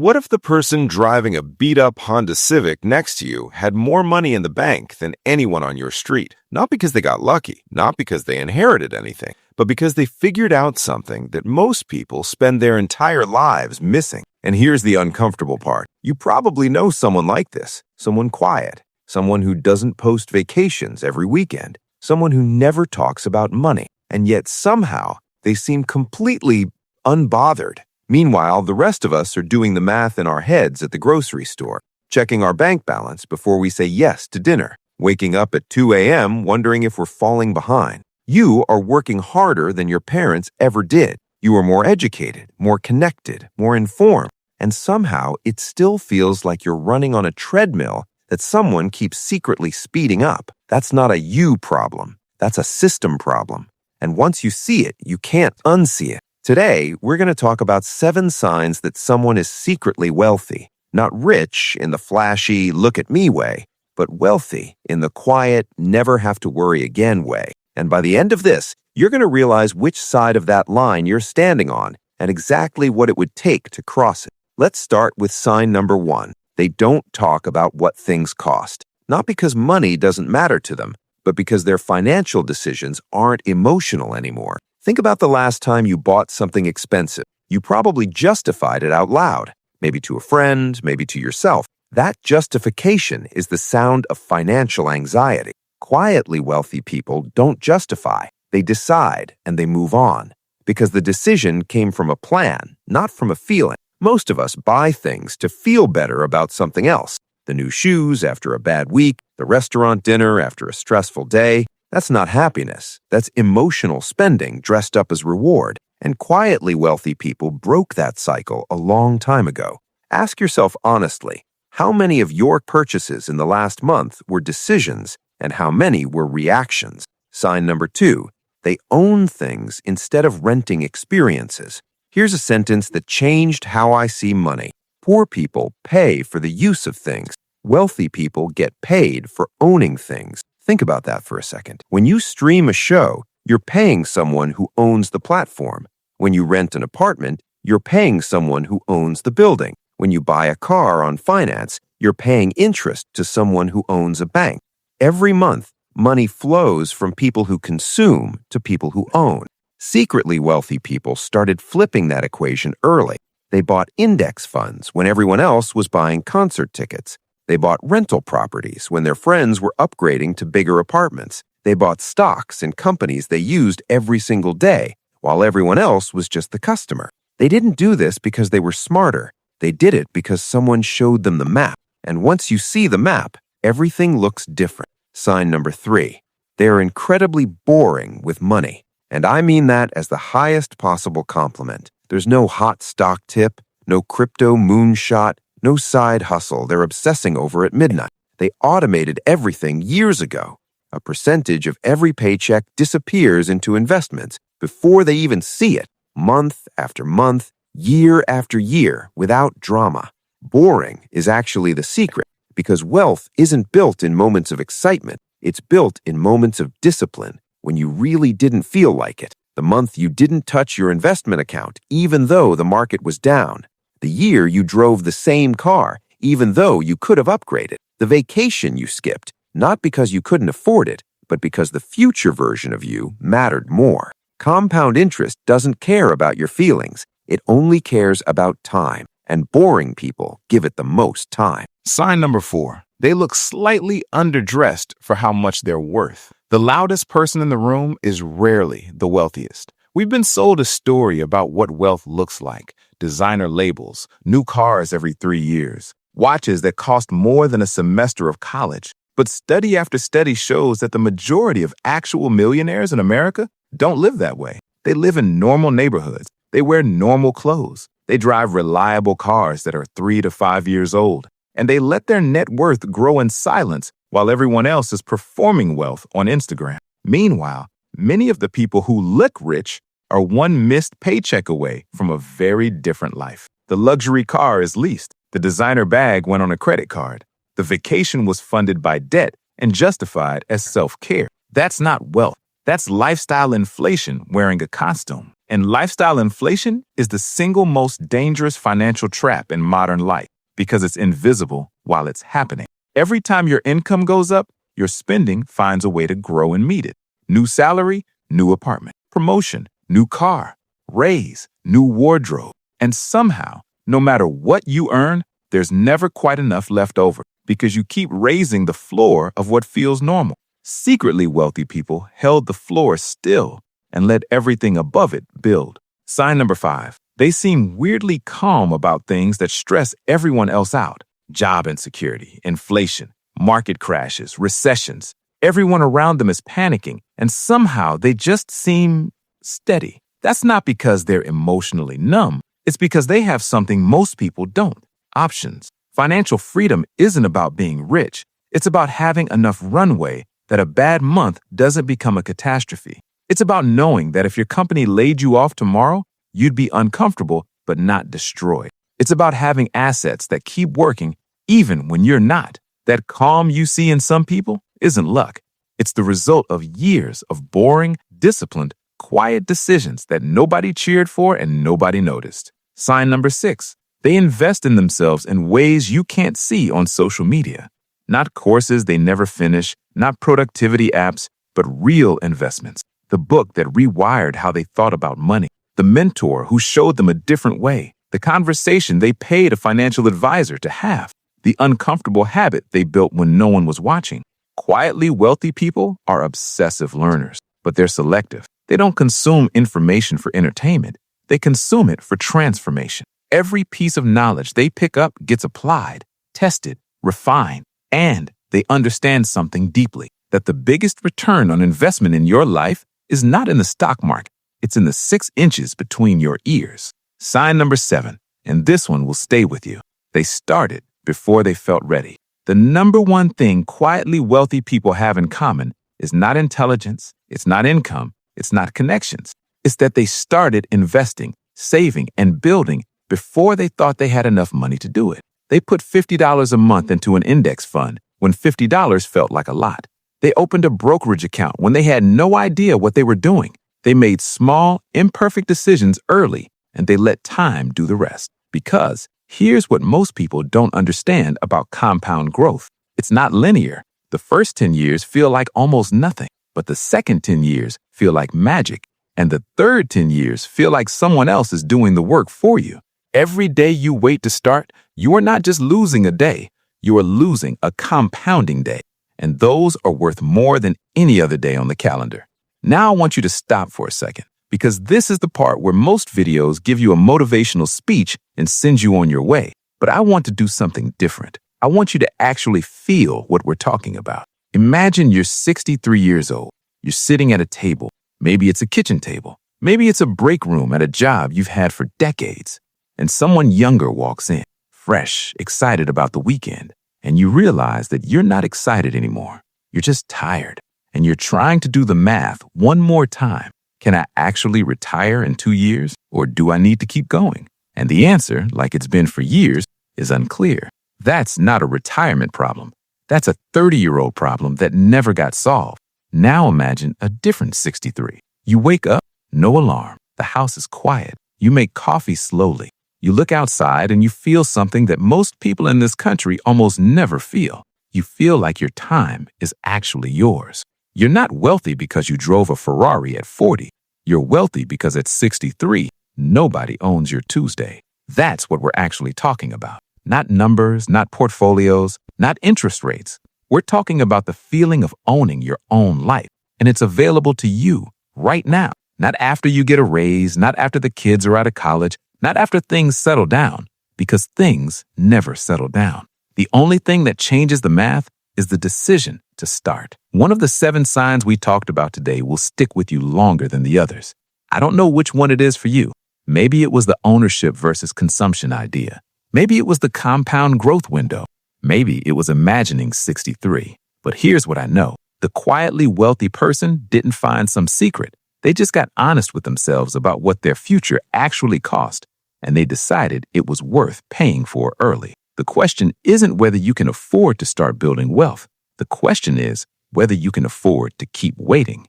What if the person driving a beat-up Honda Civic next to you had more money in the bank than anyone on your street? Not because they got lucky, not because they inherited anything, but because they figured out something that most people spend their entire lives missing. And here's the uncomfortable part. You probably know someone like this, someone quiet, someone who doesn't post vacations every weekend, someone who never talks about money, and yet somehow they seem completely unbothered. Meanwhile, the rest of us are doing the math in our heads at the grocery store, checking our bank balance before we say yes to dinner, waking up at 2 a.m. wondering if we're falling behind. You are working harder than your parents ever did. You are more educated, more connected, more informed, and somehow it still feels like you're running on a treadmill that someone keeps secretly speeding up. That's not a you problem. That's a system problem. And once you see it, you can't unsee it. Today, we're going to talk about 7 signs that someone is secretly wealthy. Not rich in the flashy, look-at-me way, but wealthy in the quiet, never-have-to-worry-again way. And by the end of this, you're going to realize which side of that line you're standing on and exactly what it would take to cross it. Let's start with sign number 1. They don't talk about what things cost. Not because money doesn't matter to them, but because their financial decisions aren't emotional anymore. Think about the last time you bought something expensive. You probably justified it out loud, maybe to a friend, maybe to yourself. That justification is the sound of financial anxiety. Quietly wealthy people don't justify. They decide and they move on because the decision came from a plan, not from a feeling. Most of us buy things to feel better about something else. The new shoes after a bad week, the restaurant dinner after a stressful day. That's not happiness. That's emotional spending dressed up as reward. And quietly wealthy people broke that cycle a long time ago. Ask yourself honestly, how many of your purchases in the last month were decisions and how many were reactions? Sign number 2, they own things instead of renting experiences. Here's a sentence that changed how I see money. Poor people pay for the use of things. Wealthy people get paid for owning things. Think about that for a second. When you stream a show, you're paying someone who owns the platform. When you rent an apartment, you're paying someone who owns the building. When you buy a car on finance, you're paying interest to someone who owns a bank. Every month, money flows from people who consume to people who own. Secretly wealthy people started flipping that equation early. They bought index funds when everyone else was buying concert tickets. They bought rental properties when their friends were upgrading to bigger apartments. They bought stocks in companies they used every single day, while everyone else was just the customer. They didn't do this because they were smarter. They did it because someone showed them the map. And once you see the map, everything looks different. Sign number 3. They are incredibly boring with money. And I mean that as the highest possible compliment. There's no hot stock tip, no crypto moonshot, no side hustle they're obsessing over at midnight. They automated everything years ago. A percentage of every paycheck disappears into investments before they even see it, month after month, year after year, without drama. Boring is actually the secret because wealth isn't built in moments of excitement. It's built in moments of discipline when you really didn't feel like it. The month you didn't touch your investment account, even though the market was down. The year you drove the same car, even though you could have upgraded. The vacation you skipped, not because you couldn't afford it, but because the future version of you mattered more. Compound interest doesn't care about your feelings. It only cares about time. And boring people give it the most time. Sign number 4. They look slightly underdressed for how much they're worth. The loudest person in the room is rarely the wealthiest. We've been sold a story about what wealth looks like. Designer labels, new cars every 3 years, watches that cost more than a semester of college. But study after study shows that the majority of actual millionaires in America don't live that way. They live in normal neighborhoods. They wear normal clothes. They drive reliable cars that are 3 to 5 years old. And they let their net worth grow in silence while everyone else is performing wealth on Instagram. Meanwhile, many of the people who look rich are one missed paycheck away from a very different life. The luxury car is leased. The designer bag went on a credit card. The vacation was funded by debt and justified as self-care. That's not wealth. That's lifestyle inflation wearing a costume. And lifestyle inflation is the single most dangerous financial trap in modern life because it's invisible while it's happening. Every time your income goes up, your spending finds a way to grow and meet it. New salary, new apartment, promotion, new car, raise, new wardrobe. And somehow, no matter what you earn, there's never quite enough left over because you keep raising the floor of what feels normal. Secretly wealthy people held the floor still and let everything above it build. Sign number 5. They seem weirdly calm about things that stress everyone else out. Job insecurity, inflation, market crashes, recessions. Everyone around them is panicking, and somehow they just seem steady. That's not because they're emotionally numb. It's because they have something most people don't: options. Financial freedom isn't about being rich. It's about having enough runway that a bad month doesn't become a catastrophe. It's about knowing that if your company laid you off tomorrow, you'd be uncomfortable but not destroyed. It's about having assets that keep working even when you're not. That calm you see in some people isn't luck. It's the result of years of boring, disciplined, quiet decisions that nobody cheered for and nobody noticed. Sign number 6. They invest in themselves in ways you can't see on social media. Not courses they never finish, not productivity apps, but real investments. The book that rewired how they thought about money. The mentor who showed them a different way. The conversation they paid a financial advisor to have. The uncomfortable habit they built when no one was watching. Quietly wealthy people are obsessive learners, but they're selective. They don't consume information for entertainment. They consume it for transformation. Every piece of knowledge they pick up gets applied, tested, refined, and they understand something deeply, that the biggest return on investment in your life is not in the stock market. It's in the 6 inches between your ears. Sign number 7, and this one will stay with you. They started before they felt ready. The number one thing quietly wealthy people have in common is not intelligence, it's not income, it's not connections. It's that they started investing, saving, and building before they thought they had enough money to do it. They put $50 a month into an index fund when $50 felt like a lot. They opened a brokerage account when they had no idea what they were doing. They made small, imperfect decisions early, and they let time do the rest. Because here's what most people don't understand about compound growth. It's not linear. The first 10 years feel like almost nothing, but the second 10 years feel like magic, and the third 10 years feel like someone else is doing the work for you. Every day you wait to start, you are not just losing a day, you are losing a compounding day, and those are worth more than any other day on the calendar. Now I want you to stop for a second, because this is the part where most videos give you a motivational speech and send you on your way. But I want to do something different. I want you to actually feel what we're talking about. Imagine you're 63 years old. You're sitting at a table. Maybe it's a kitchen table. Maybe it's a break room at a job you've had for decades. And someone younger walks in, fresh, excited about the weekend. And you realize that you're not excited anymore. You're just tired. And you're trying to do the math one more time. Can I actually retire in 2 years? Or do I need to keep going? And the answer, like it's been for years, is unclear. That's not a retirement problem. That's a 30-year-old problem that never got solved. Now imagine a different 63. You wake up, no alarm. The house is quiet. You make coffee slowly. You look outside and you feel something that most people in this country almost never feel. You feel like your time is actually yours. You're not wealthy because you drove a Ferrari at 40. You're wealthy because at 63, nobody owns your Tuesday. That's what we're actually talking about. Not numbers, not portfolios, not interest rates. We're talking about the feeling of owning your own life. And it's available to you right now. Not after you get a raise, not after the kids are out of college, not after things settle down, because things never settle down. The only thing that changes the math is the decision to start. One of the 7 signs we talked about today will stick with you longer than the others. I don't know which one it is for you. Maybe it was the ownership versus consumption idea. Maybe it was the compound growth window. Maybe it was imagining 63. But here's what I know. The quietly wealthy person didn't find some secret. They just got honest with themselves about what their future actually cost, and they decided it was worth paying for early. The question isn't whether you can afford to start building wealth. The question is whether you can afford to keep waiting.